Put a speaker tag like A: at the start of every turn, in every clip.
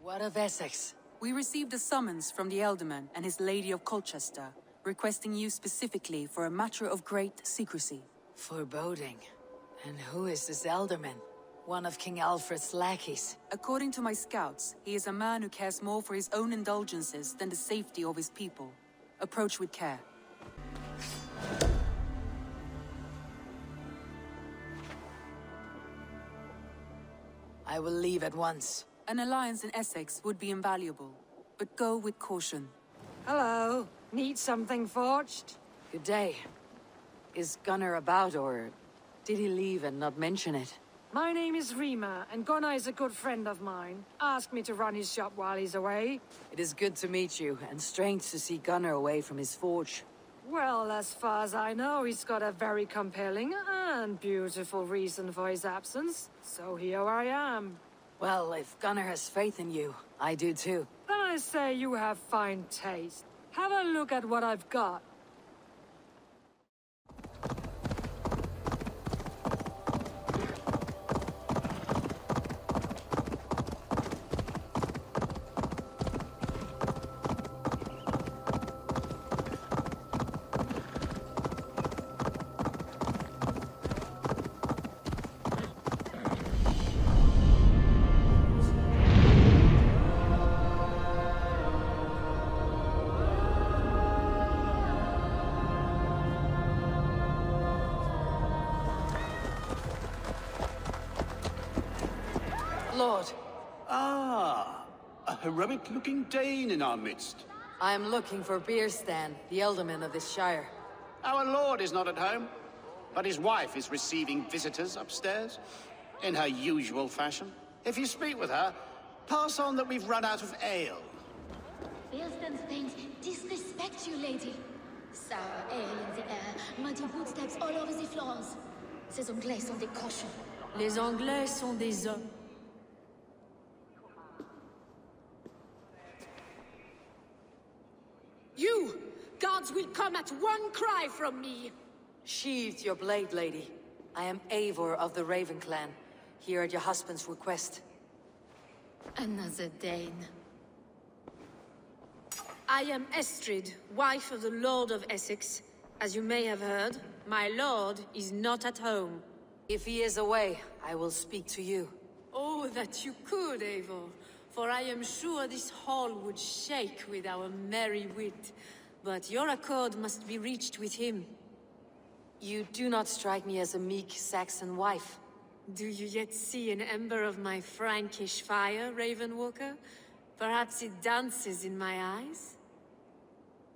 A: What of Essex?
B: We received a summons from the Elderman and his Lady of Colchester, requesting you specifically for a matter of great secrecy.
A: Foreboding. And who is this Elderman? One of King Alfred's lackeys.
B: According to my scouts, he is a man who cares more for his own indulgences than the safety of his people. Approach with care.
A: I will leave at once.
B: An alliance in Essex would be invaluable, but go with caution.
C: Hello. Need something forged?
A: Good day. Is Gunnar about, or did he leave and not mention it?
C: My name is Rima, and Gunnar is a good friend of mine. Asked me to run his shop while he's away.
A: It is good to meet you, and strange to see Gunnar away from his forge.
C: Well, as far as I know, he's got a very compelling and beautiful reason for his absence. So here I am.
A: Well, if Gunnar has faith in you, I do too.
C: Then I say you have fine taste. Have a look at what I've got.
A: Lord.
D: Ah, a heroic-looking Dane in our midst.
A: I am looking for Beerstan, the Elderman of this shire.
D: Our lord is not at home, but his wife is receiving visitors upstairs, in her usual fashion. If you speak with her, pass on that we've run out of ale.
E: Beerstan's things disrespect you, lady. Sour ale in the air, muddy footsteps all over the floors. Ces Anglais sont des cochons.
C: Les Anglais sont des hommes.
F: You! Guards will come at one cry from me!
A: Sheathe your blade, lady. I am Eivor of the Raven clan, here at your husband's request.
E: Another Dane.
F: I am Estrid, wife of the Lord of Essex. As you may have heard, my lord is not at home.
A: If he is away, I will speak to you.
F: Oh, that you could, Eivor. For I am sure this hall would shake with our merry wit. But your accord must be reached with him.
A: You do not strike me as a meek Saxon wife.
F: Do you yet see an ember of my Frankish fire, Ravenwalker? Perhaps it dances in my eyes?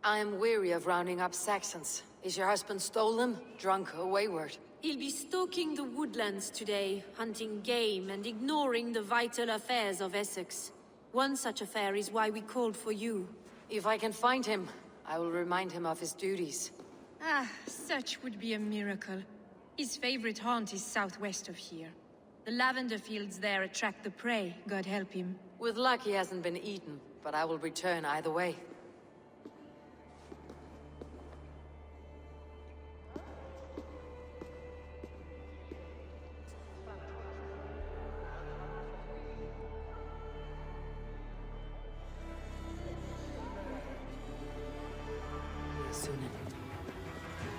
A: I am weary of rounding up Saxons. Is your husband stolen, drunk, or wayward?
F: He'll be stalking the woodlands today, hunting game and ignoring the vital affairs of Essex. One such affair is why we called for you.
A: If I can find him, I will remind him of his duties.
G: Ah, such would be a miracle. His favorite haunt is southwest of here. The lavender fields there attract the prey, God help him.
A: With luck he hasn't been eaten, but I will return either way.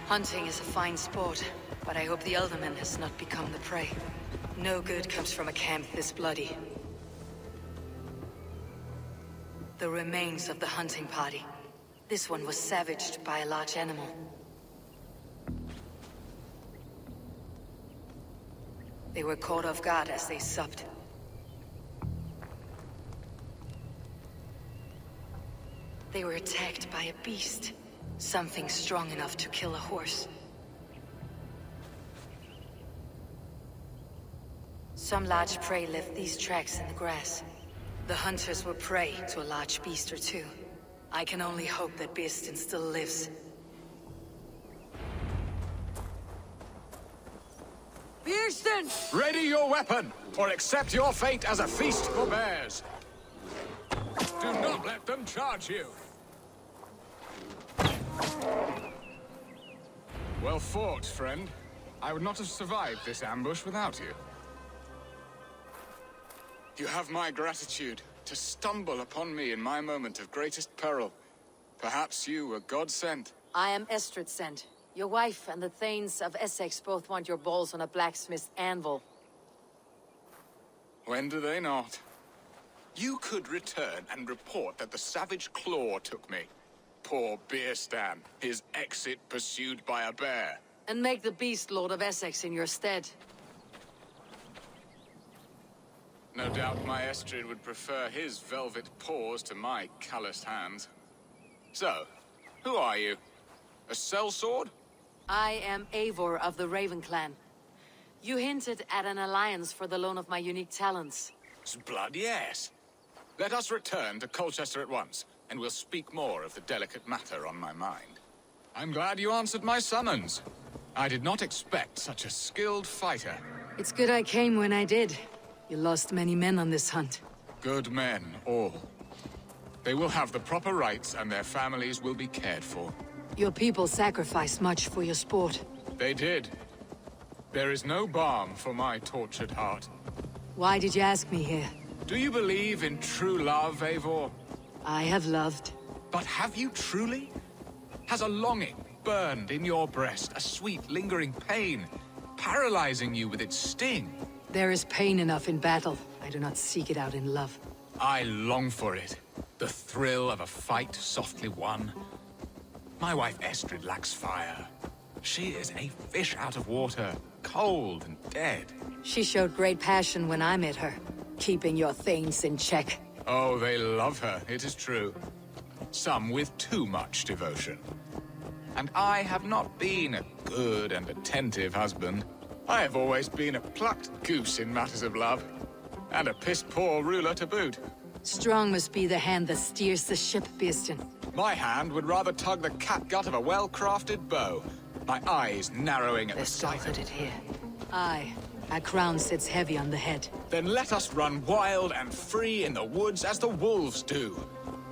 A: Hunting is a fine sport, but I hope the Elderman has not become the prey. No good comes from a camp this bloody. The remains of the hunting party. This one was savaged by a large animal. They were caught off guard as they supped. They were attacked by a beast. Something strong enough to kill a horse. Some large prey left these tracks in the grass. The hunters were prey to a large beast or two. I can only hope that Beerstan still lives.
C: Beerstan!
H: Ready your weapon, or accept your fate as a feast for bears. Do not let them charge you. Well fought, friend. I would not have survived this ambush without you. You have my gratitude. To stumble upon me in my moment of greatest peril. Perhaps you were God sent.
A: I am Estrid sent. Your wife and the Thanes of Essex both want your balls on a blacksmith's anvil.
H: When do they not? You could return and report that the savage Claw took me. Poor Beerstan, his exit pursued by a bear.
A: And make the beast Lord of Essex in your stead.
H: No doubt my Estrid would prefer his velvet paws to my calloused hands. So, who are you? A sellsword?
A: I am Eivor of the Raven Clan. You hinted at an alliance for the loan of my unique talents.
H: Blood, yes. Let us return to Colchester at once, and we'll speak more of the delicate matter on my mind. I'm glad you answered my summons. I did not expect such a skilled fighter.
A: It's good I came when I did. You lost many men on this hunt.
H: Good men, all. They will have the proper rights, and their families will be cared for.
A: Your people sacrificed much for your sport.
H: They did. There is no balm for my tortured heart.
A: Why did you ask me here?
H: Do you believe in true love, Eivor?
A: I have loved.
H: But have you truly? Has a longing burned in your breast, a sweet, lingering pain, paralyzing you with its sting?
A: There is pain enough in battle. I do not seek it out in love.
H: I long for it. The thrill of a fight softly won. My wife Estrid lacks fire. She is a fish out of water, cold and dead.
A: She showed great passion when I met her, keeping your Thanes in check.
H: Oh, they love her, it is true. Some with too much devotion. And I have not been a good and attentive husband. I have always been a plucked goose in matters of love. And a piss-poor ruler to boot.
A: Strong must be the hand that steers the ship, Beerstan.
H: My hand would rather tug the catgut of a well-crafted bow. My eyes narrowing at the
A: They're
H: sight of
A: salted here. Aye, a crown sits heavy on the head.
H: Then let us run wild and free in the woods as the wolves do.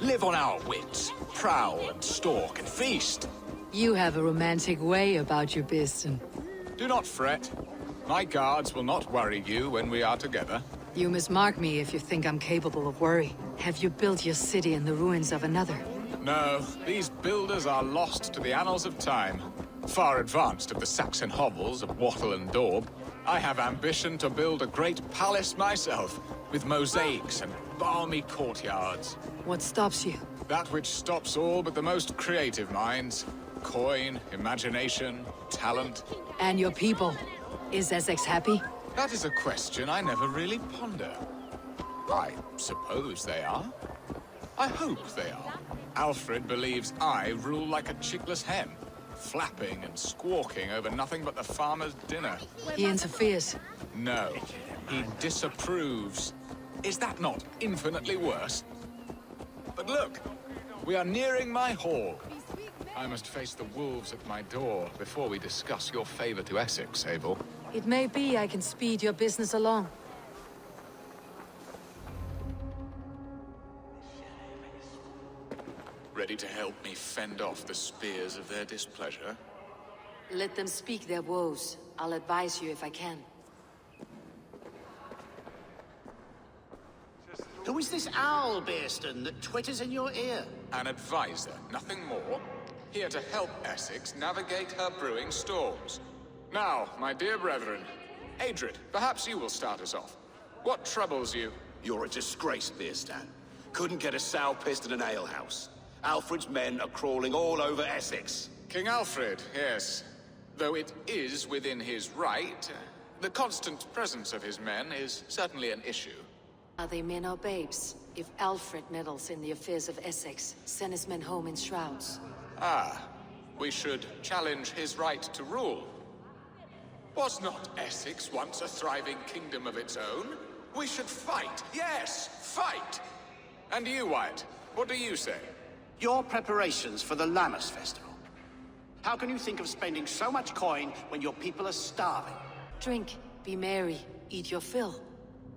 H: Live on our wits, prowl and stalk and feast.
A: You have a romantic way about you, Beerstan.
H: Do not fret. My guards will not worry you when we are together.
A: You must mark me if you think I'm capable of worry. Have you built your city in the ruins of another?
H: No, these builders are lost to the annals of time. Far advanced of the Saxon hovels of Wattle and Daub. I have ambition to build a great palace myself, with mosaics and balmy courtyards.
A: What stops you?
H: That which stops all but the most creative minds. Coin, imagination, talent.
A: And your people? Is Essex happy?
H: That is a question I never really ponder. I suppose they are. I hope they are. Alfred believes I rule like a chickless hen, flapping and squawking over nothing but the farmer's dinner.
A: He interferes.
H: No, he disapproves. Is that not infinitely worse? But look, we are nearing my hall. I must face the wolves at my door before we discuss your favor to Essex, Eivor.
A: It may be I can speed your business along.
H: Ready to help me fend off the spears of their displeasure?
A: Let them speak their woes. I'll advise you if I can.
D: Who is this owl, Beerstan, that twitters in your ear?
H: An advisor, nothing more. Here to help Essex navigate her brewing storms. Now, my dear brethren, Adrid, perhaps you will start us off. What troubles you?
I: You're a disgrace, Beerstan. Couldn't get a sow pissed in an alehouse. Alfred's men are crawling all over Essex.
H: King Alfred, yes. Though it is within his right, the constant presence of his men is certainly an issue.
A: Are they men or babes? If Alfred meddles in the affairs of Essex, send his men home in shrouds.
H: Ah, we should challenge his right to rule. Was not Essex once a thriving kingdom of its own? We should fight, yes, fight! And you, Wyatt, what do you say?
D: Your preparations for the Lammas Festival. How can you think of spending so much coin when your people are starving?
A: Drink, be merry, eat your fill.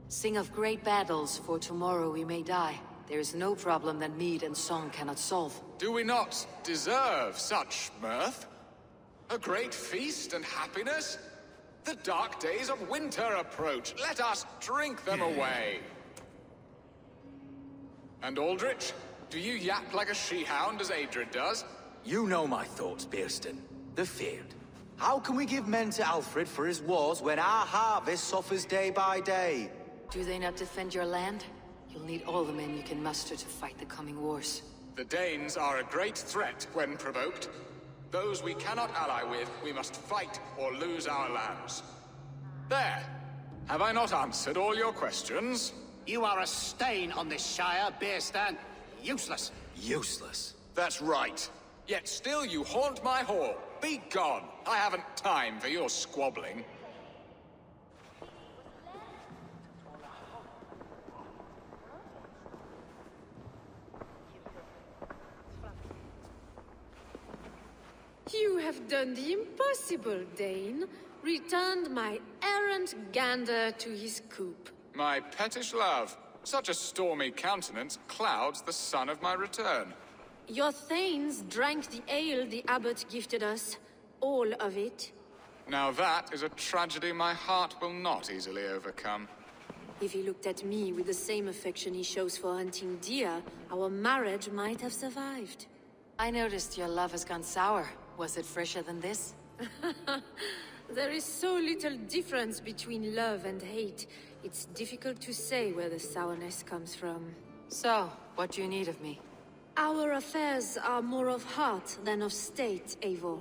A: Sing of great battles, for tomorrow we may die. There is no problem that mead and song cannot solve.
H: Do we not deserve such mirth? A great feast and happiness? The dark days of winter approach. Let us drink them away. And Aldrich? Do you yap like a she-hound as Adrid does?
J: You know my thoughts, Bearston. The feared. How can we give men to Alfred for his wars when our harvest suffers day by day?
A: Do they not defend your land? You'll need all the men you can muster to fight the coming wars.
H: The Danes are a great threat when provoked. Those we cannot ally with, we must fight or lose our lands. There! Have I not answered all your questions?
D: You are a stain on this Shire, Beerstan. Useless.
J: Useless.
I: That's right.
H: Yet still you haunt my hall. Be gone! I haven't time for your squabbling.
F: You have done the impossible, Dane. Returned my errant gander to his coop.
H: My pettish love. Such a stormy countenance clouds the sun of my return.
F: Your thanes drank the ale the abbot gifted us. All of it.
H: Now that is a tragedy my heart will not easily overcome.
F: If he looked at me with the same affection he shows for hunting deer, our marriage might have survived.
A: I noticed your love has gone sour. Was it fresher than this?
F: There is so little difference between love and hate. It's difficult to say where the sourness comes from.
A: So, what do you need of me?
F: Our affairs are more of heart than of state, Eivor.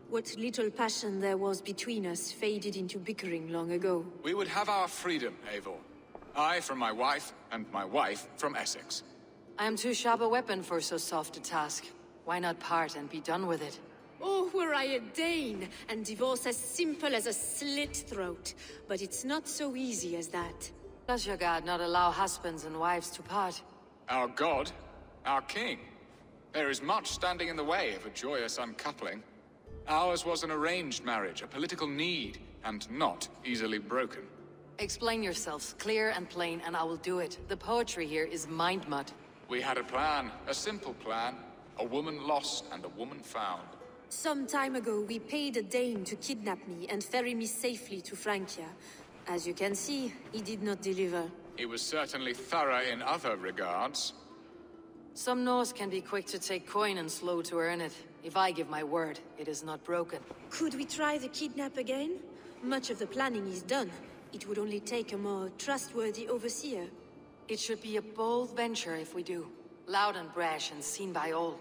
F: What little passion there was between us faded into bickering long ago.
H: We would have our freedom, Eivor. I from my wife, and my wife from Essex.
A: I am too sharp a weapon for so soft a task. Why not part and be done with it?
F: Oh, were I a Dane, and divorce as simple as a slit throat. But it's not so easy as that.
A: Does your god not allow husbands and wives to part?
H: Our god? Our king? There is much standing in the way of a joyous uncoupling. Ours was an arranged marriage, a political need, and not easily broken.
A: Explain yourselves, clear and plain, and I will do it. The poetry here is mind mud.
H: We had a plan, a simple plan. A woman lost and a woman found.
F: Some time ago, we paid a Dane to kidnap me and ferry me safely to Francia. As you can see, he did not deliver.
H: He was certainly thorough in other regards.
A: Some Norse can be quick to take coin and slow to earn it. If I give my word, it is not broken.
F: Could we try the kidnap again? Much of the planning is done. It would only take a more trustworthy overseer.
A: It should be a bold venture if we do. Loud and brash and seen by all.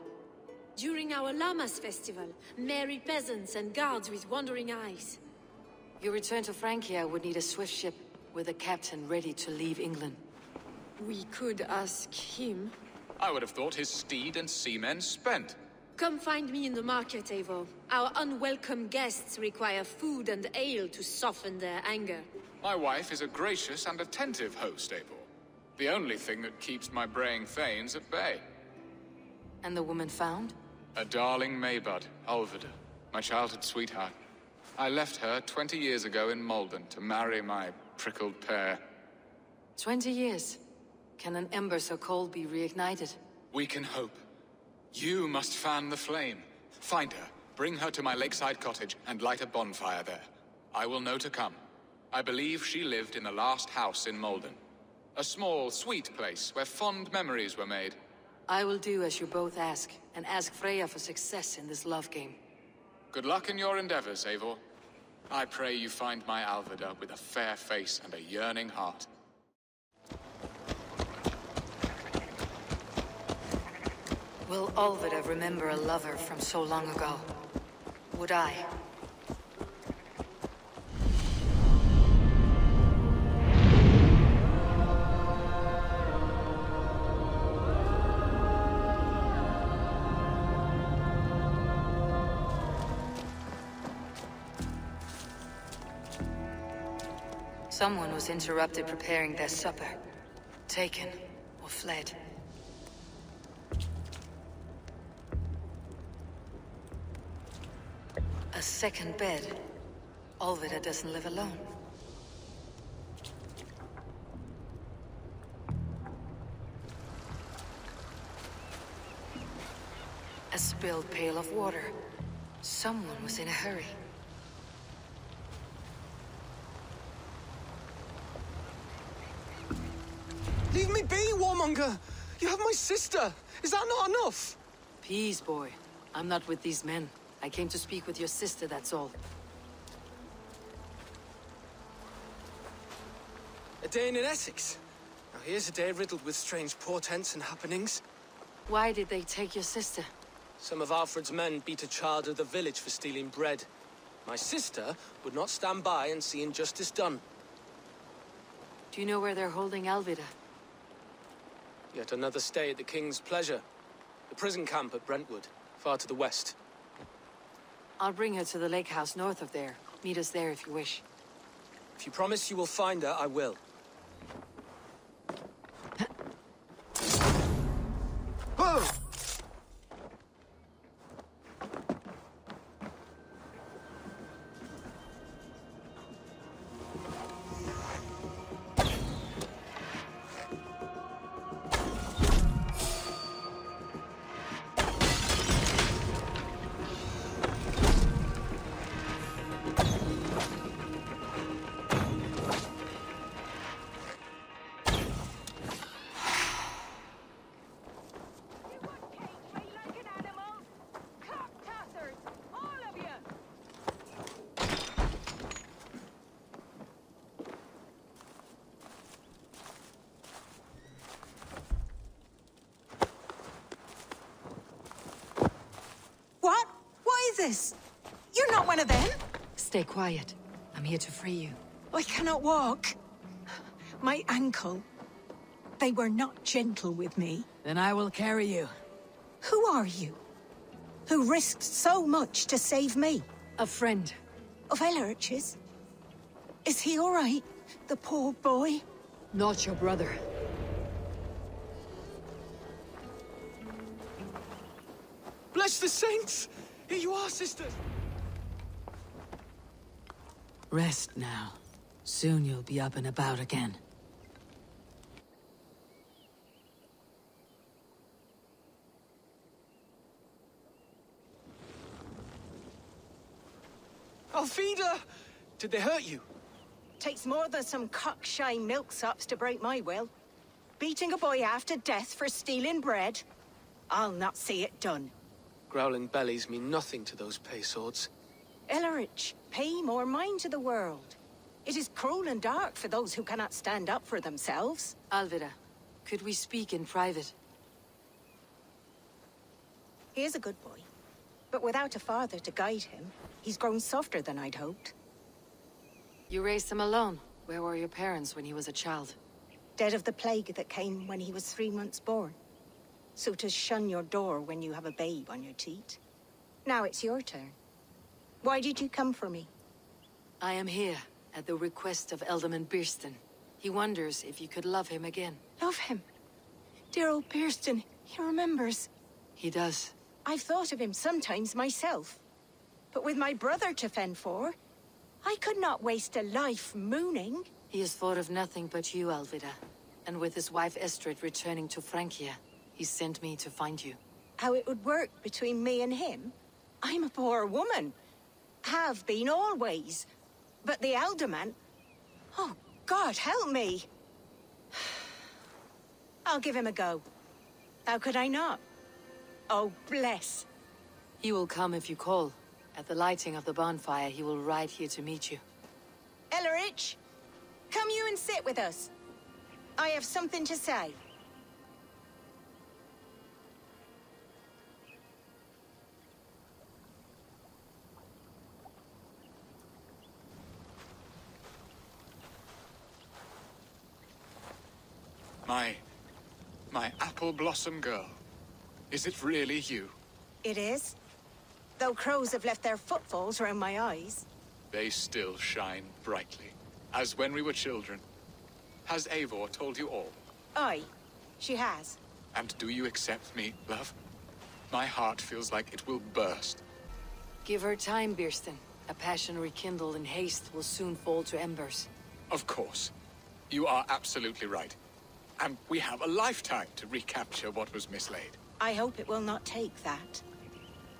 F: During our Llamas festival, merry peasants and guards with wandering eyes.
A: Your return to Francia would need a swift ship, with a captain ready to leave England.
F: We could ask him.
H: I would have thought his steed and seamen spent.
F: Come find me in the market, Eivor. Our unwelcome guests require food and ale to soften their anger.
H: My wife is a gracious and attentive host, Eivor. The only thing that keeps my braying thanes at bay.
A: And the woman found?
H: A darling Maybud, Ulvida, my childhood sweetheart. I left her 20 years ago in Malden to marry my prickled pear.
A: 20 years? Can an ember so cold be reignited?
H: We can hope. You must fan the flame. Find her, bring her to my lakeside cottage, and light a bonfire there. I will know to come. I believe she lived in the last house in Malden. A small, sweet place where fond memories were made.
A: I will do as you both ask, and ask Freya for success in this love game.
H: Good luck in your endeavors, Eivor. I pray you find my Alvida with a fair face and a yearning heart.
A: Will Ulvida remember a lover from so long ago? Would I? Someone was interrupted preparing their supper. Taken or fled. A second bed. Ulvida doesn't live alone. A spilled pail of water. Someone was in a hurry.
J: Leave me be, warmonger!
K: You have my sister! Is that not enough?
A: Peace, boy. I'm not with these men. I came to speak with your sister, that's all.
K: A day in Essex. Now here's a day riddled with strange portents and happenings.
A: Why did they take your sister?
K: Some of Alfred's men beat a child of the village for stealing bread. My sister would not stand by and see injustice done.
A: Do you know where they're holding Alvida?
K: Yet another stay at the King's pleasure. The prison camp at Brentwood, far to the west.
A: I'll bring her to the lake house north of there. Meet us there if you wish.
K: If you promise you will find her, I will. Whoa!
L: What? What is this? You're not one of them?
A: Stay quiet. I'm here to free you.
L: I cannot walk. My ankle. They were not gentle with me.
A: Then I will carry you.
L: Who are you? Who risked so much to save me?
A: A friend.
L: Of Elrich's? Is he all right? The poor boy?
A: Not your brother.
K: Bless the saints! Here you are, sister!
A: Rest now. Soon you'll be up and about again.
K: Alfida! Did they hurt you?
L: Takes more than some cockshy milksops to break my will. Beating a boy half to death for stealing bread? I'll not see it done.
K: Growling bellies mean nothing to those pay swords.
L: Elrich, pay more mind to the world. It is cruel and dark for those who cannot stand up for themselves.
A: Alvida, could we speak in private?
L: He is a good boy. But without a father to guide him, he's grown softer than I'd hoped.
A: You raised him alone. Where were your parents when he was a child?
L: Dead of the plague that came when he was 3 months born. So to shun your door when you have a babe on your teat. Now it's your turn. Why did you come for me?
A: I am here at the request of Alderman Birston. He wonders if you could love him again.
L: Love him? Dear old Birston, he remembers.
A: He does.
L: I've thought of him sometimes myself. But with my brother to fend for, I could not waste a life mooning.
A: He has thought of nothing but you, Alvida. And with his wife Estrid returning to Francia, he sent me to find you.
L: How it would work between me and him? I'm a poor woman. Have been always. But the alderman... Oh, God, help me. I'll give him a go. How could I not? Oh, bless.
A: He will come if you call. At the lighting of the bonfire, he will ride here to meet you.
L: Elrich, come you and sit with us. I have something to say.
H: My apple blossom girl. Is it really you?
L: It is. Though crows have left their footfalls around my eyes.
H: They still shine brightly, as when we were children. Has Eivor told you all?
L: Aye, she has.
H: And do you accept me, love? My heart feels like it will burst.
A: Give her time, Birston. A passion rekindled in haste will soon fall to embers.
H: Of course. You are absolutely right. And we have a lifetime to recapture what was mislaid.
L: I hope it will not take that.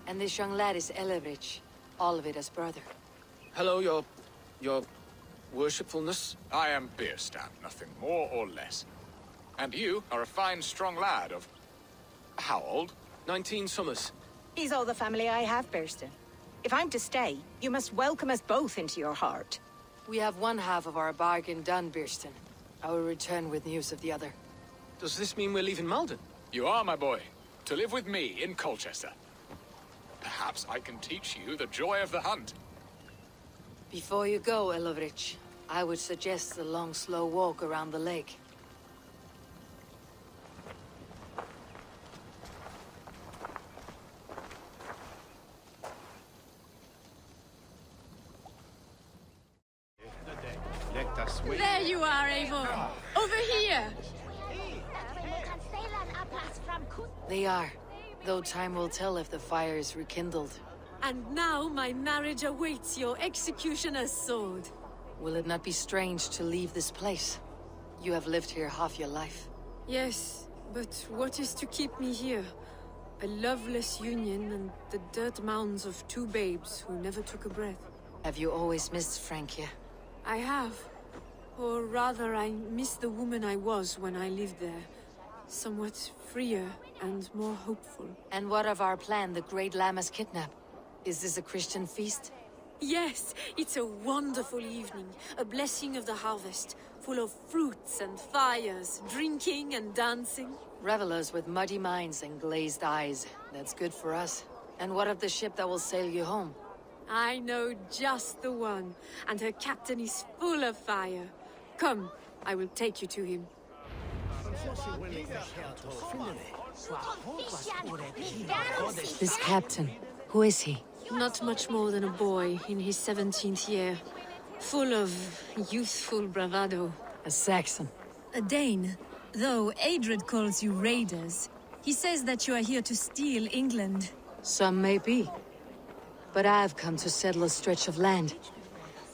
A: And this young lad is Elrich, Alvida's brother.
K: Hello, your worshipfulness.
H: I am Birstan, nothing more or less. And you are a fine, strong lad of... how old?
K: 19 summers.
L: He's all the family I have, Burston. If I'm to stay, you must welcome us both into your heart.
A: We have one half of our bargain done, Burston. I will return with news of the other.
K: Does this mean we're leaving Malden?
H: You are, my boy. To live with me in Colchester. Perhaps I can teach you the joy of the hunt.
A: Before you go, Elovrich, I would suggest a long, slow walk around the lake.
G: There you are, Eivor. Over here.
A: They are, though time will tell if the fire is rekindled.
F: And now my marriage awaits your executioner's sword.
A: Will it not be strange to leave this place? You have lived here half your life.
F: Yes, but what is to keep me here? A loveless union and the dirt mounds of two babes who never took a breath.
A: Have you always missed Francia?
F: I have. Or rather, I miss the woman I was when I lived there. Somewhat freer and more hopeful.
A: And what of our plan, the Great Lammas kidnap? Is this a Christian feast?
F: Yes, it's a wonderful evening. A blessing of the harvest, full of fruits and fires, drinking and dancing.
A: Revelers with muddy minds and glazed eyes. That's good for us. And what of the ship that will sail you home?
F: I know just the one, and her captain is full of fire. Come, I will take you to him.
A: This captain, who is he?
F: Not much more than a boy in his 17th year. Full of youthful bravado.
A: A Saxon.
G: A Dane. Though Adred calls you raiders, he says that you are here to steal England.
A: Some may be. But I've come to settle a stretch of land.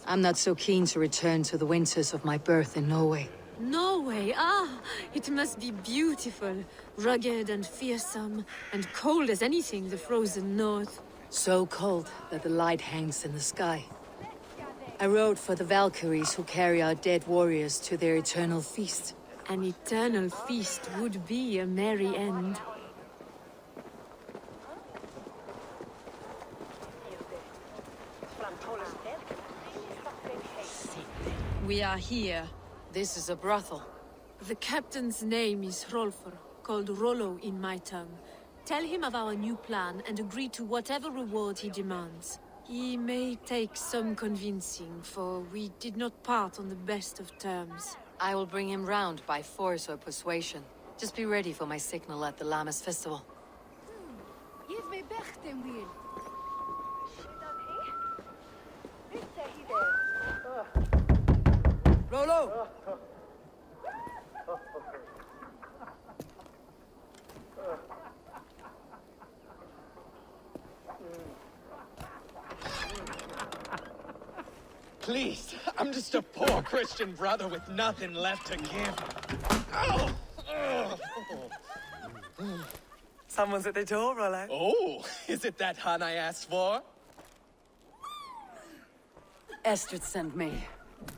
A: I'm not so keen to return to the winters of my birth in Norway.
F: Norway? Ah, it must be beautiful. Rugged and fearsome, and cold as anything the frozen north.
A: So cold that the light hangs in the sky. I rode for the Valkyries who carry our dead warriors to their eternal feast.
F: An eternal feast would be a merry end.
G: We are here.
A: This is a brothel.
F: The captain's name is Hrolfr, called Rollo in my tongue. Tell him of our new plan and agree to whatever reward he demands. He may take some convincing, for we did not part on the best of terms.
A: I will bring him round by force or persuasion. Just be ready for my signal at the Lammas festival.
J: Rollo!
M: Please, I'm just a poor Christian brother with nothing left to give. Oh!
N: Someone's at the door, Rollo.
M: Oh, is it that hun I asked for?
A: Estrid sent me.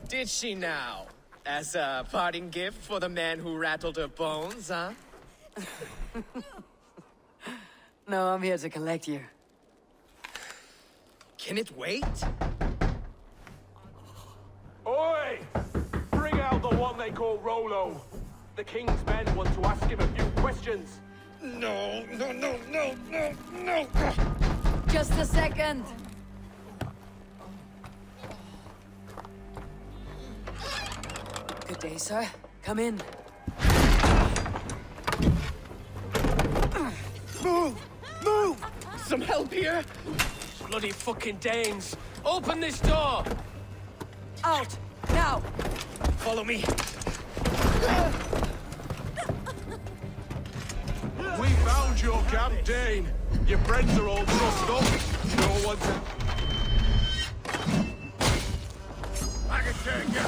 M: Did she now? As a parting gift for the man who rattled her bones, huh?
A: No, I'm here to collect you.
M: Can it wait?
O: Oi! Bring out the one they call Rollo. The king's men want to ask him a few questions.
M: No.
A: Just a second. Good day, sir. Come in.
M: Move! Some help here?
K: Bloody fucking Danes! Open this door!
A: Out! Now!
M: Follow me.
O: We found your camp, Dane. Your friends are all trussed up. No one's... I can take you.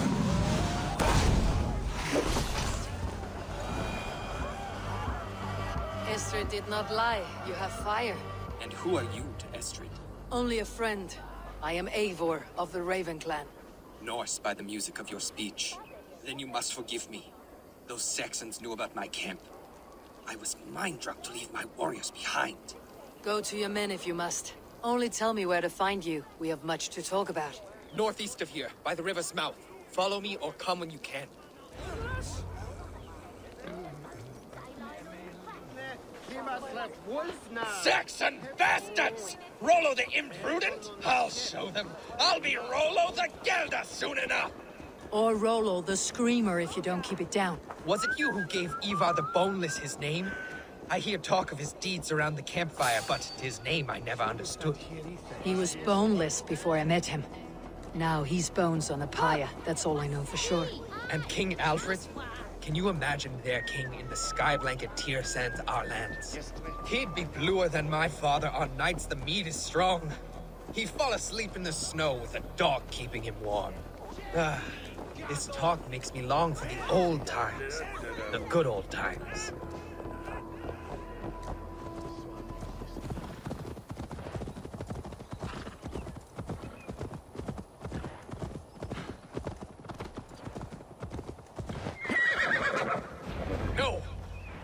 A: Estrid did not lie. You have fire.
P: And who are you to Estrid?
A: Only a friend. I am Eivor of the Raven clan.
P: Norse by the music of your speech. Then you must forgive me. Those Saxons knew about my camp. I was mind-drunk to leave my warriors behind.
A: Go to your men if you must. Only tell me where to find you. We have much to talk about.
M: Northeast of here, by the river's mouth. Follow me or come when you can.
Q: Saxon bastards! Rollo the imprudent? I'll show them. I'll be Rollo the Gelder soon enough!
A: Or Rollo the Screamer if you don't keep it down.
M: Was it you who gave Ivar the Boneless his name? I hear talk of his deeds around the campfire, but his name I never understood.
A: He was boneless before I met him. Now he's bones on a pyre, that's all I know for sure.
M: And King Alfred? Can you imagine their king in the sky blanket tear sands our lands? He'd be bluer than my father on nights the mead is strong. He'd fall asleep in the snow with a dog keeping him warm. This talk makes me long for the old times. The good old times. No!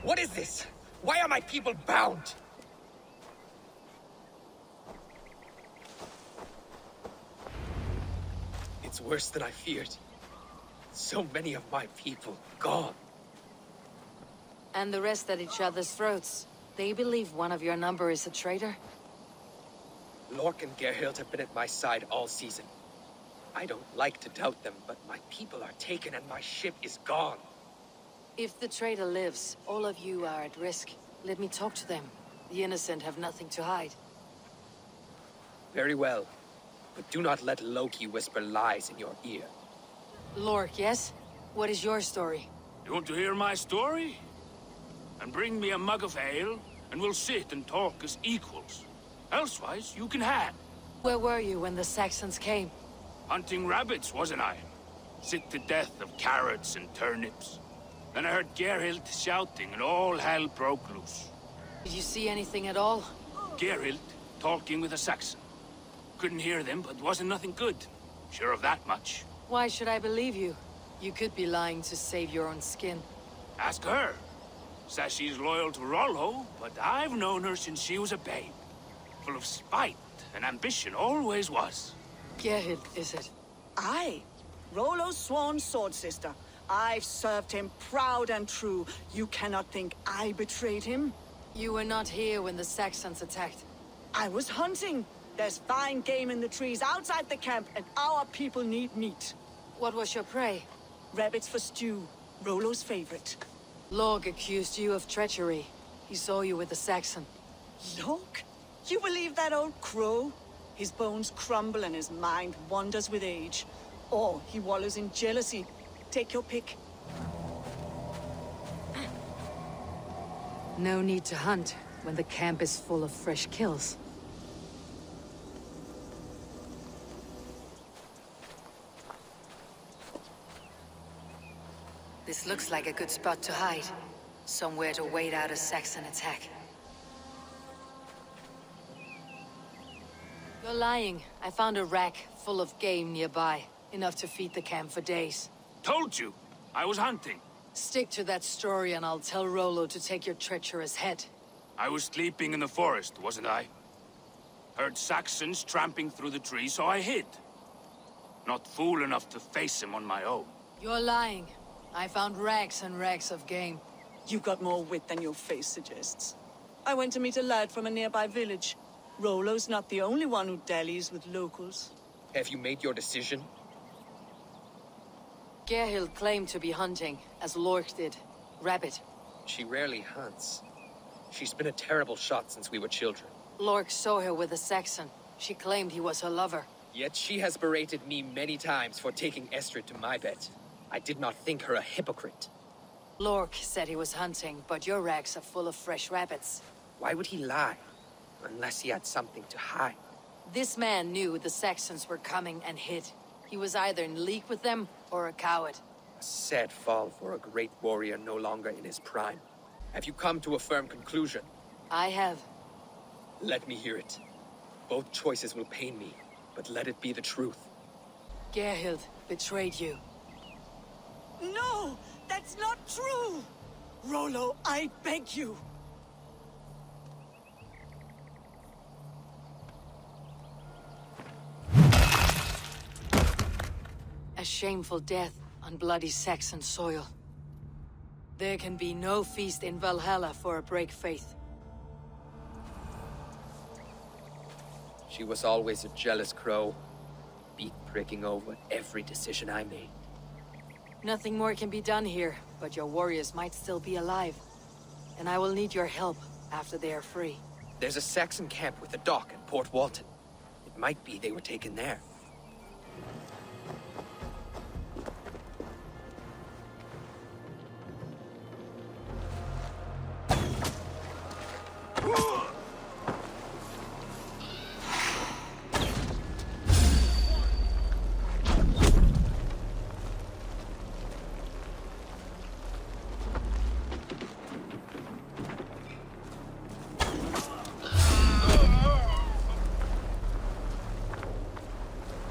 M: What is this? Why are my people bound? It's worse than I feared. So many of my people gone.
A: And the rest at each other's throats. They believe one of your number is a traitor?
M: Lork and Gerhild have been at my side all season. I don't like to doubt them, but my people are taken and my ship is gone.
A: If the traitor lives, all of you are at risk. Let me talk to them. The innocent have nothing to hide.
M: Very well. But do not let Loki whisper lies in your ear.
A: Lork, yes? What is your story?
R: You want to hear my story? And bring me a mug of ale, and we'll sit and talk as equals. Elsewise, you can hang.
A: Where were you when the Saxons came?
R: Hunting rabbits, wasn't I? Sick to death of carrots and turnips. Then I heard Gerhild shouting, and all hell broke loose.
A: Did you see anything at all?
R: Gerhild talking with a Saxon. Couldn't hear them, but wasn't nothing good. Sure of that much.
A: Why should I believe you? You could be lying to save your own skin.
R: Ask her. Says she's loyal to Rollo, but I've known her since she was a babe. Full of spite and ambition, always was.
A: Gerhild, is it?
S: Aye. Rollo's sworn sword sister. I've served him proud and true. You cannot think I betrayed him?
A: You were not here when the Saxons attacked.
S: I was hunting. There's fine game in the trees outside the camp, and our people need meat.
A: What was your prey?
S: Rabbits for stew. Rollo's favorite.
A: Lork accused you of treachery. He saw you with the Saxon.
S: Lork? You believe that old crow? His bones crumble and his mind wanders with age. Or he wallows in jealousy. Take your pick.
A: No need to hunt when the camp is full of fresh kills. This looks like a good spot to hide. Somewhere to wait out a Saxon attack. You're lying. I found a rack full of game nearby. Enough to feed the camp for days.
R: Told you. I was hunting.
A: Stick to that story and I'll tell Rollo to take your treacherous head.
R: I was sleeping in the forest, wasn't I? Heard Saxons tramping through the trees, so I hid. Not fool enough to face him on my own.
A: You're lying. I found racks and racks of game.
S: You got more wit than your face suggests. I went to meet a lad from a nearby village. Rollo's not the only one who dallies with locals.
M: Have you made your decision?
A: Gerhild claimed to be hunting, as Lork did. Rabbit.
M: She rarely hunts. She's been a terrible shot since we were children.
A: Lork saw her with a Saxon. She claimed he was her lover.
M: Yet she has berated me many times for taking Estrid to my bed. I did not think her a hypocrite.
A: Lork said he was hunting, but your racks are full of fresh rabbits.
M: Why would he lie? Unless he had something to hide.
A: This man knew the Saxons were coming and hid. He was either in league with them, or a coward.
M: A sad fall for a great warrior no longer in his prime. Have you come to a firm conclusion?
A: I have.
M: Let me hear it. Both choices will pain me, but let it be the truth.
A: Gerhild betrayed you.
S: No! That's not true! Rollo, I beg you!
A: A shameful death on bloody Saxon soil. There can be no feast in Valhalla for a break faith.
M: She was always a jealous crow, beak-pricking over every decision I made.
A: Nothing more can be done here, but your warriors might still be alive. And I will need your help after they are free.
M: There's a Saxon camp with a dock at Port Walton. It might be they were taken there.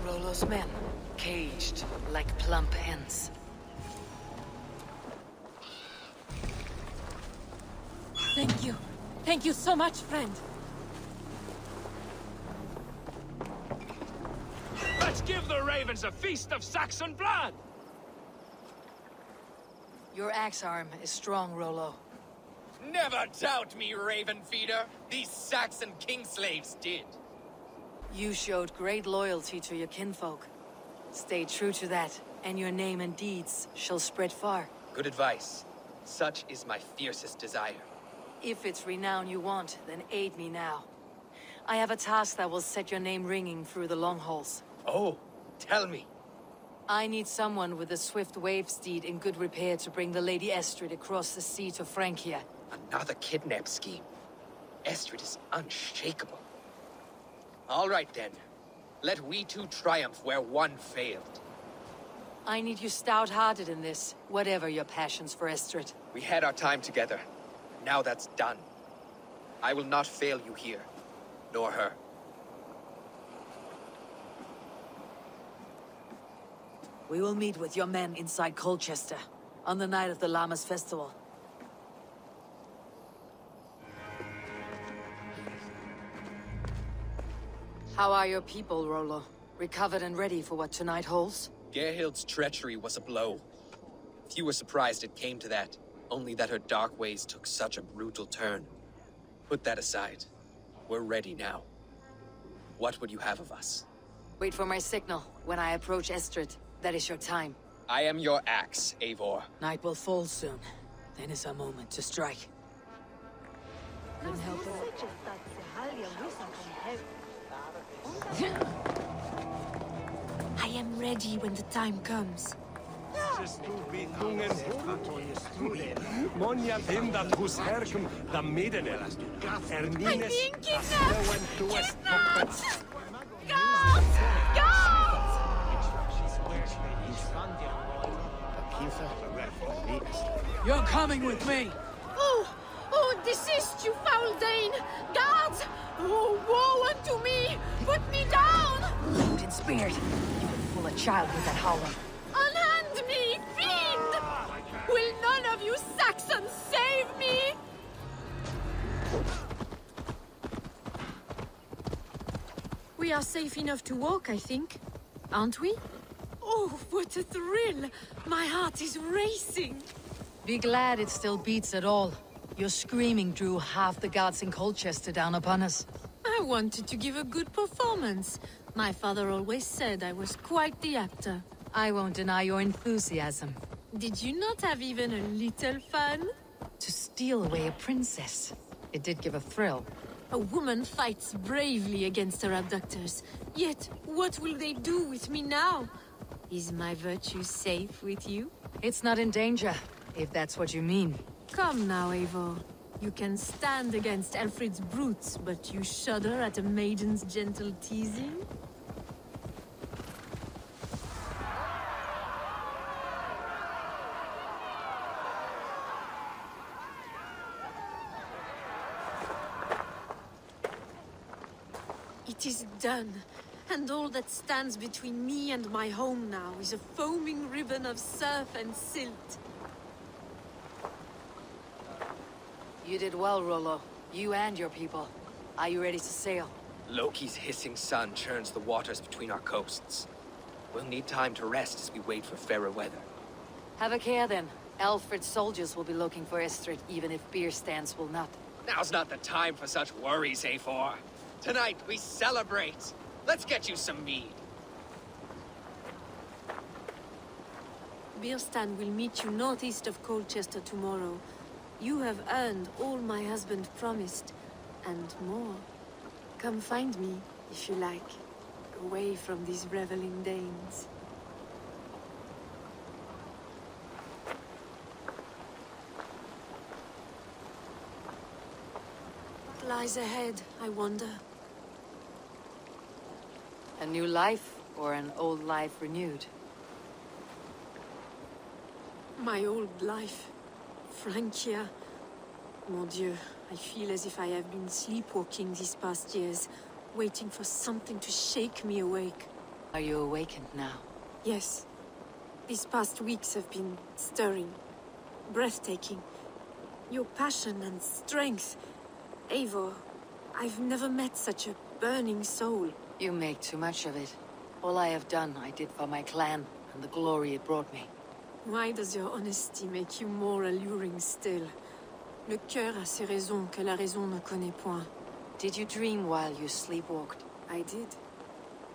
A: Rollo's men, caged like plump ants.
F: Thank you. Thank you so much, friend.
R: Let's give the ravens a feast of Saxon blood!
A: Your axe arm is strong, Rollo.
M: Never doubt me, Raven Feeder. These Saxon kingslaves did.
A: You showed great loyalty to your kinfolk. Stay true to that, and your name and deeds shall spread far.
M: Good advice. Such is my fiercest desire.
A: If it's renown you want, then aid me now. I have a task that will set your name ringing through the long halls.
M: Oh, tell me.
A: I need someone with a swift wave steed in good repair to bring the Lady Estrid across the sea to Francia.
M: Another kidnap scheme. Estrid is unshakable. All right then. Let we two triumph where one failed.
A: I need you stout-hearted in this, whatever your passions for Estrid.
M: We had our time together. Now that's done. I will not fail you here, nor her.
A: We will meet with your men inside Colchester, on the night of the Llamas Festival. How are your people, Rollo? Recovered and ready for what tonight holds?
M: Gerhild's treachery was a blow. Few were surprised it came to that, only that her dark ways took such a brutal turn. Put that aside. We're ready now. What would you have of us?
A: Wait for my signal. When I approach Estrid, that is your time.
M: I am your axe, Eivor.
A: Night will fall soon. Then is our moment to strike. Couldn't help it.
F: I am ready when the time comes. I'm being kidnapped! Kidnapped! Guards! Guards!
A: You're coming with me!
F: Oh, desist, you foul Dane! Guards! Oh, woe unto me! Put me down!
A: Load and spirit. You will fool a child with that howling.
F: Unhand me, fiend! Will none of you Saxons save me? We are safe enough to walk, I think. Aren't we? Oh, what a thrill! My heart is racing.
A: Be glad it still beats at all. Your screaming drew half the guards in Colchester down upon us.
F: I wanted to give a good performance. My father always said I was quite the actor.
A: I won't deny your enthusiasm.
F: Did you not have even a little fun?
A: To steal away a princess. It did give a thrill.
F: A woman fights bravely against her abductors. Yet, what will they do with me now? Is my virtue safe with you?
A: It's not in danger, if that's what you mean.
F: Come now, Eivor. You can stand against Alfred's brutes, but you shudder at a maiden's gentle teasing? It is done, and all that stands between me and my home now is a foaming ribbon of surf and silt.
A: You did well, Rollo. You and your people. Are you ready to sail?
M: Loki's hissing sun churns the waters between our coasts. We'll need time to rest as we wait for fairer weather.
A: Have a care then. Alfred's soldiers will be looking for Estrid, even if beer stands will not.
M: Now's not the time for such worries, A4. Tonight, we celebrate. Let's get you some mead.
F: Birstan will meet you northeast of Colchester tomorrow. You have earned all my husband promised, and more. Come find me, if you like, away from these reveling Danes. What lies ahead, I wonder?
A: A new life, or an old life renewed?
F: My old life. Francia. Mon Dieu, I feel as if I have been sleepwalking these past years, waiting for something to shake me awake.
A: Are you awakened now?
F: Yes. These past weeks have been stirring, breathtaking. Your passion and strength. Eivor, I've never met such a burning soul.
A: You make too much of it. All I have done, I did for my clan, and the glory it brought me.
F: Why does your honesty make you more alluring still? Le cœur a ses raisons que la raison ne connaît point.
A: Did you dream while you sleepwalked?
F: I did.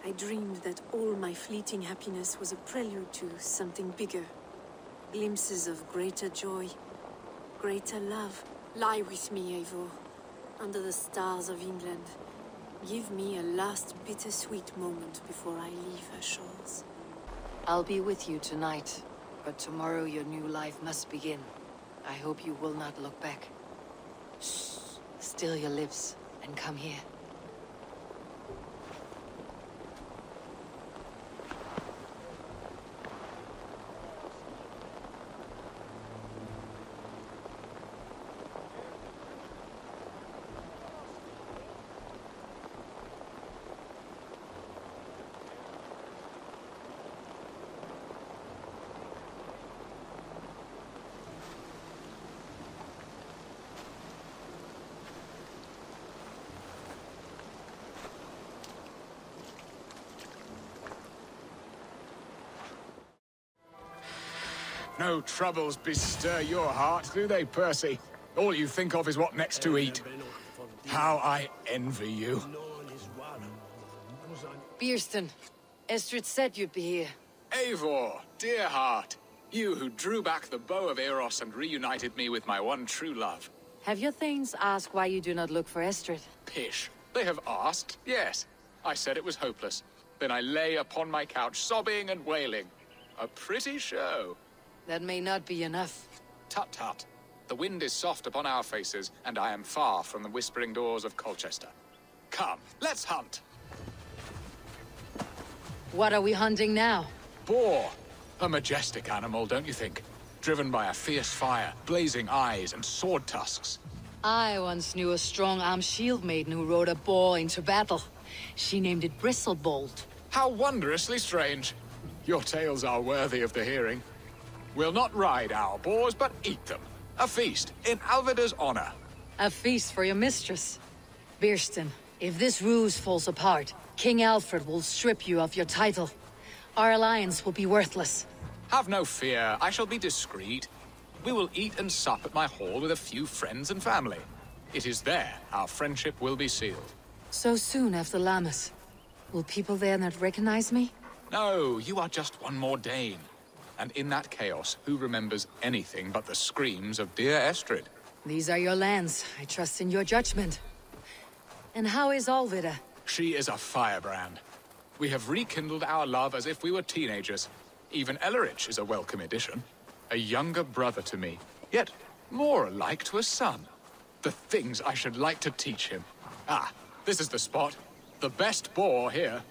F: I dreamed that all my fleeting happiness was a prelude to something bigger. Glimpses of greater joy, greater love. Lie with me, Eivor, under the stars of England. Give me a last bittersweet moment before I leave her shores.
A: I'll be with you tonight. But tomorrow your new life must begin. I hope you will not look back. Shh. Still your lips, and come here.
H: No troubles bestir your heart, do they, Percy? All you think of is what next to eat. How I envy you.
A: Birstan, Estrid said you'd be here.
H: Eivor, dear heart. You who drew back the bow of Eros and reunited me with my one true love.
A: Have your thanes asked why you do not look for Estrid?
H: Pish. They have asked, yes. I said it was hopeless. Then I lay upon my couch, sobbing and wailing. A pretty show.
A: That may not be enough.
H: Tut-tut. The wind is soft upon our faces, and I am far from the whispering doors of Colchester. Come, let's hunt.
A: What are we hunting now?
H: Boar. A majestic animal, don't you think? Driven by a fierce fire, blazing eyes, and sword tusks.
A: I once knew a strong-armed shield maiden who rode a boar into battle. She named it Bristlebolt.
H: How wondrously strange. Your tales are worthy of the hearing. We'll not ride our boars, but eat them. A feast, in Alvida's honor.
A: A feast for your mistress. Birstan, if this ruse falls apart, King Alfred will strip you of your title. Our alliance will be worthless.
H: Have no fear, I shall be discreet. We will eat and sup at my hall with a few friends and family. It is there our friendship will be sealed.
A: So soon after Lammas. Will people there not recognize me?
H: No, you are just one more Dane. And in that chaos, who remembers anything but the screams of dear Estrid?
A: These are your lands. I trust in your judgment. And how is Alvida?
H: She is a firebrand. We have rekindled our love as if we were teenagers. Even Ellerich is a welcome addition. A younger brother to me, yet more alike to a son. The things I should like to teach him. Ah, this is the spot. The best boar here.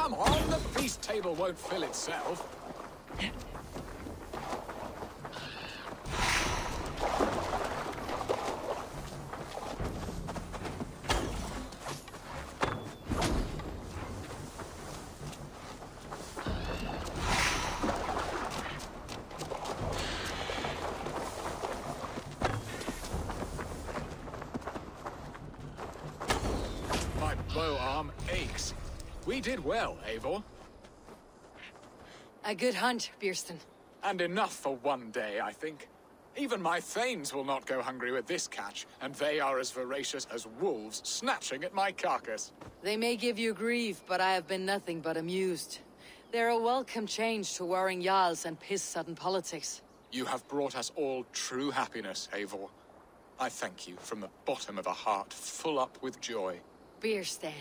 H: Come on, the feast table won't fill itself. bow arm aches. We did well, Eivor.
A: A good hunt, Bierston.
H: And enough for one day, I think. Even my thanes will not go hungry with this catch, and they are as voracious as wolves snatching at my carcass.
A: They may give you grief, but I have been nothing but amused. They're a welcome change to warring jarls and piss-sudden politics.
H: You have brought us all true happiness, Eivor. I thank you from the bottom of a heart full up with joy.
A: Bierstan,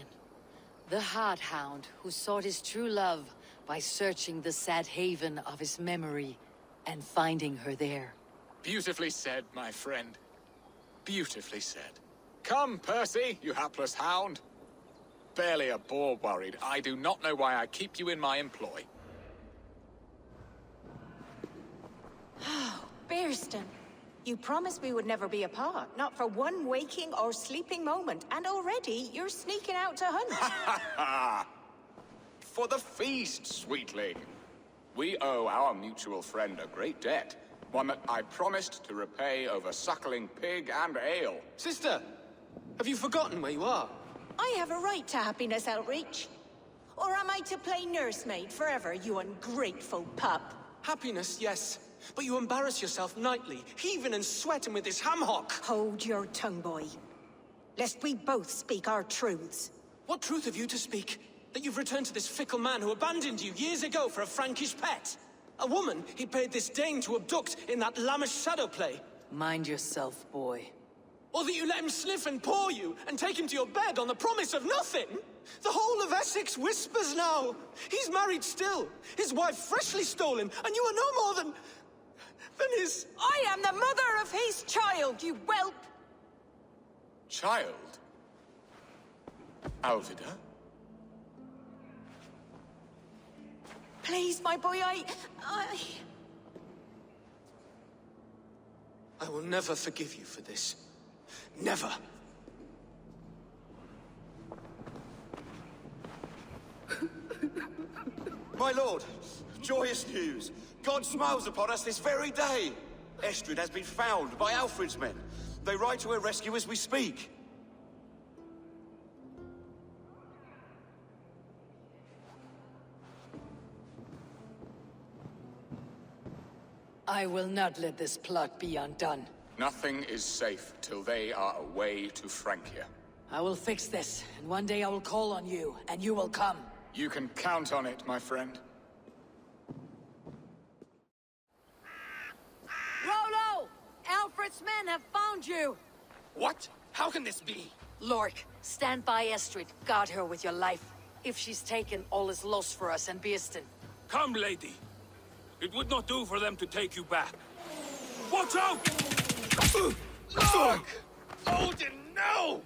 A: the hard hound who sought his true love by searching the sad haven of his memory and finding her there.
H: Beautifully said, my friend. Beautifully said. Come, Percy, you hapless hound. Barely a boar worried. I do not know why I keep you in my employ.
L: Oh, Bierston. You promised we would never be apart, not for one waking or sleeping moment, and already you're sneaking out to hunt.
H: For the feast, sweetling. We owe our mutual friend a great debt. One that I promised to repay over suckling pig and ale.
K: Sister, have you forgotten where you are?
L: I have a right to happiness outreach. Or am I to play nursemaid forever, you ungrateful pup?
K: Happiness, yes. But you embarrass yourself nightly, heaving and sweating with this ham-hock.
L: Hold your tongue, boy. Lest we both speak our truths.
K: What truth have you to speak? That you've returned to this fickle man who abandoned you years ago for a Frankish pet? A woman he paid this Dane to abduct in that lammish shadow play?
A: Mind yourself, boy.
K: Or that you let him sniff and paw you, and take him to your bed on the promise of nothing? The whole of Essex whispers now. He's married still, his wife freshly stolen, and you are no more than his...
L: I am the mother of his child, you whelp!
H: Child? Alvida?
L: Please, my boy, I
K: will never forgive you for this. Never.
I: My lord, joyous news. God smiles upon us this very day. Estrid has been found by Alfred's men. They ride to her rescue as we speak.
A: I will not let this plot be undone.
H: Nothing is safe till they are away to Francia.
A: I will fix this, and one day I will call on you, and you will come.
H: You can count on it, my friend.
A: Rollo! Alfred's men have found you!
Q: What? How can this be?
A: Lork, stand by Estrid. Guard her with your life. If she's taken, all is lost for us and Bierston.
R: Come, lady. It would not do for them to take you back. Watch out!
Q: Look! Odin, no!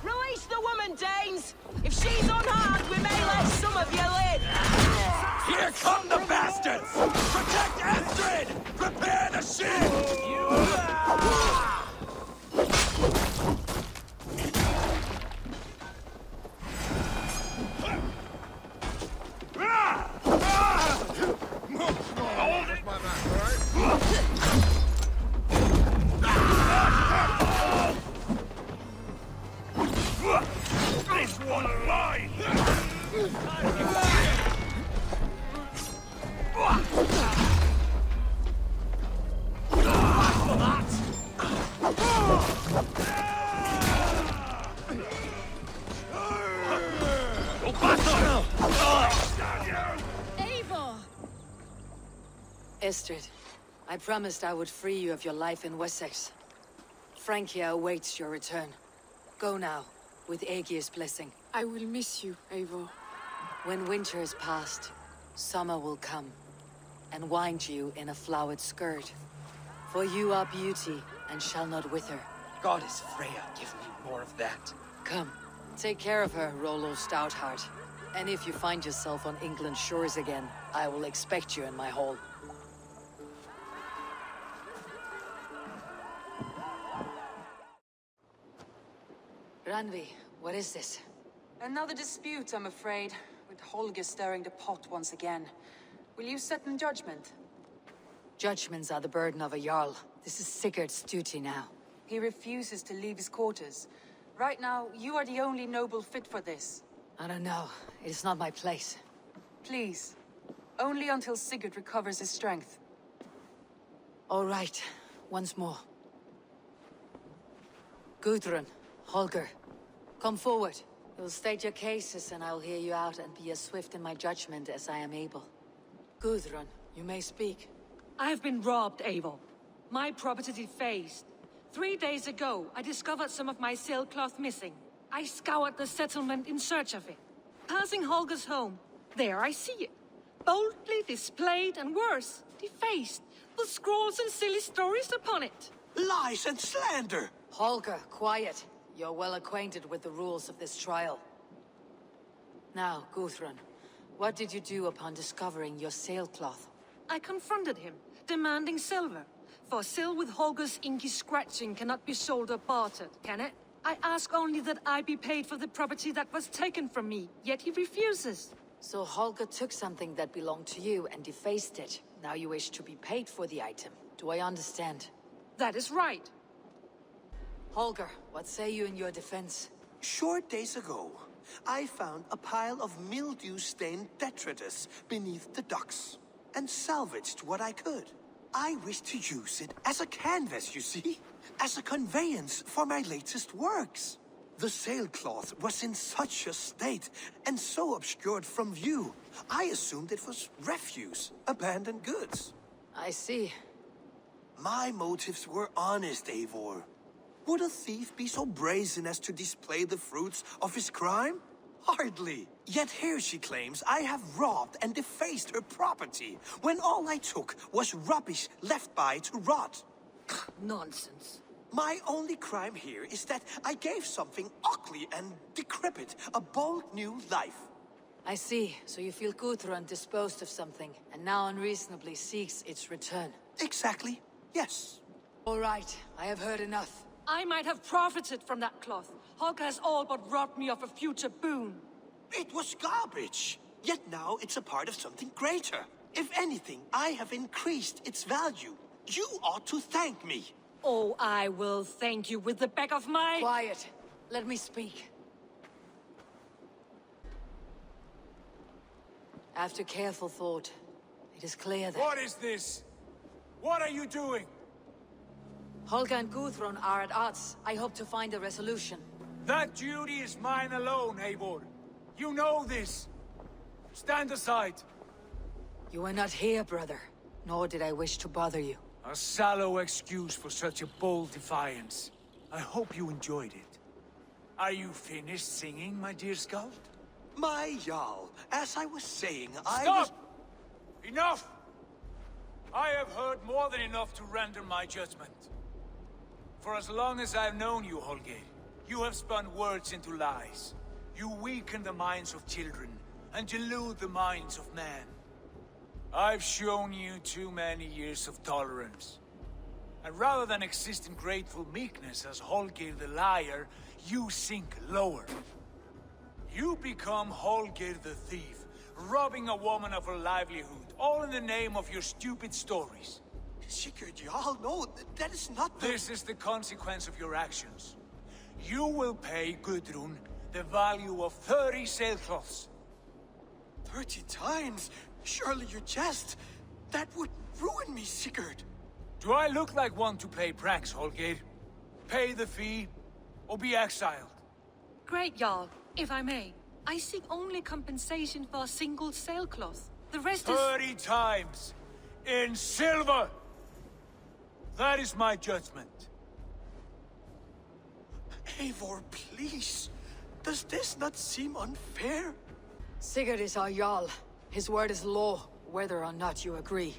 L: Release the woman, Danes! If she's unharmed, we may let some of you live!
Q: Here come the bastards! Protect Estrid! Prepare the ship!
R: This one alive!
F: Eivor!
A: Estrid, I promised I would free you of your life in Wessex. Francia awaits your return. Go now, with Aegir's blessing.
F: I will miss you, Eivor.
A: When winter is past, summer will come, and wind you in a flowered skirt. For you are beauty, and shall not wither.
M: Goddess Freya, give me more of that.
A: Come, take care of her, Rollo Stoutheart. And if you find yourself on England's shores again, I will expect you in my hall. Randvi, what is this?
B: Another dispute, I'm afraid, with Holger stirring the pot once again. Will you set in judgment?
A: Judgments are the burden of a Jarl. This is Sigurd's duty now.
B: He refuses to leave his quarters. Right now, you are the only noble fit for this.
A: I don't know. It's not my place.
B: Please. Only until Sigurd recovers his strength.
A: All right. Once more. Gudrun, Holger, come forward. You'll state your cases and I'll hear you out and be as swift in my judgment as I am able. Gudrun, you may speak.
C: I've been robbed, Eivor. My property defaced. 3 days ago, I discovered some of my sailcloth missing. I scoured the settlement in search of it. Passing Holger's home, there I see it. Boldly displayed and worse, defaced, with scrolls and silly stories upon it.
Q: Lies and slander!
A: Holger, quiet. You're well acquainted with the rules of this trial. Now, Gudrun, what did you do upon discovering your sailcloth?
C: I confronted him, demanding silver. For sil with Holger's inky scratching cannot be sold or bartered, can it? I ask only that I be paid for the property that was taken from me, yet he refuses.
A: So Holger took something that belonged to you and defaced it. Now you wish to be paid for the item. Do I understand?
C: That is right.
A: Holger, what say you in your defense?
Q: Short days ago, I found a pile of mildew-stained detritus beneath the docks, and salvaged what I could. I wish to use it as a canvas, you see? As a conveyance for my latest works. The sailcloth was in such a state, and so obscured from view, I assumed it was refuse, abandoned goods.
A: I see.
Q: My motives were honest, Eivor. Would a thief be so brazen as to display the fruits of his crime? Hardly. Yet here she claims I have robbed and defaced her property, when all I took was rubbish left by to rot.
C: Nonsense.
Q: My only crime here is that I gave something ugly and decrepit a bold new life.
A: I see. So you feel Gudrun disposed of something, and now unreasonably seeks its return.
Q: Exactly. Yes.
A: All right. I have heard enough.
C: I might have profited from that cloth. Holger has all but robbed me of a future boon.
Q: It was garbage. Yet now it's a part of something greater. If anything, I have increased its value. You ought to thank me.
C: Oh, I will thank you with the back of my...
A: Quiet. Let me speak. After careful thought, it is clear that...
O: What is this? What are you doing?
A: Holger and Gudrun are at odds. I hope to find a resolution.
O: That duty is mine alone, Eivor. You know this. Stand aside.
A: You were not here, brother. Nor did I wish to bother you.
O: A sallow excuse for such a bold defiance. I hope you enjoyed it. Are you finished singing, my dear scout?
Q: My Jarl, as I was saying,
O: Stop! Enough! I have heard more than enough to render my judgment. For as long as I've known you, Holger, you have spun words into lies. You weaken the minds of children, and delude the minds of men. I've shown you too many years of tolerance. And rather than exist in grateful meekness as Holger the liar, you sink lower. You become Holger the thief, robbing a woman of her livelihood, all in the name of your stupid stories.
Q: Sigurd, Jarl, no, that is not the...
O: This is the consequence of your actions. You will pay Gudrun the value of 30 sailcloths.
Q: 30 times? Surely you jest. That would ruin me, Sigurd.
O: Do I look like one to play pranks, Holger? Pay the fee, or be exiled.
C: Great, Jarl. If I may, I seek only compensation for a single sailcloth. The rest is...
O: 30 times! In silver! That is my judgment.
Q: Eivor, please. Does this not seem unfair?
A: Sigurd is our Jarl. His word is law, whether or not you agree.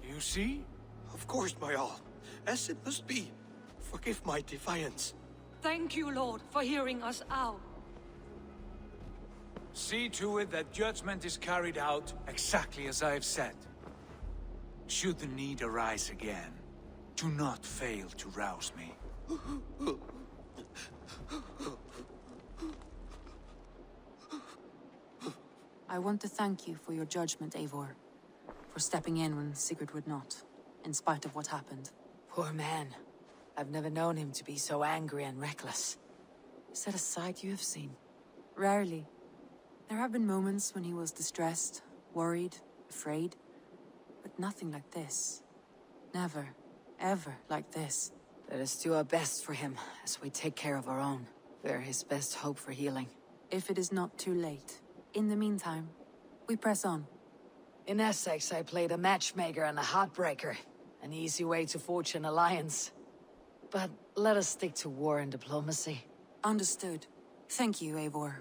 O: You see?
Q: Of course, my Jarl. As it must be. Forgive my defiance.
C: Thank you, Lord, for hearing us out.
O: See to it that judgment is carried out exactly as I have said. Should the need arise again, do not fail to rouse me.
B: I want to thank you for your judgment, Eivor. For stepping in when Sigurd would not, in spite of what happened.
A: Poor man. I've never known him to be so angry and reckless. Is that a side you have seen?
B: Rarely. There have been moments when he was distressed, worried, afraid. But nothing like this. Never, ever like this.
A: Let us do our best for him, as we take care of our own. We're his best hope for healing.
B: If it is not too late. In the meantime, we press on.
A: In Essex, I played a matchmaker and a heartbreaker. An easy way to forge an alliance. But let us stick to war and diplomacy.
B: Understood. Thank you, Eivor.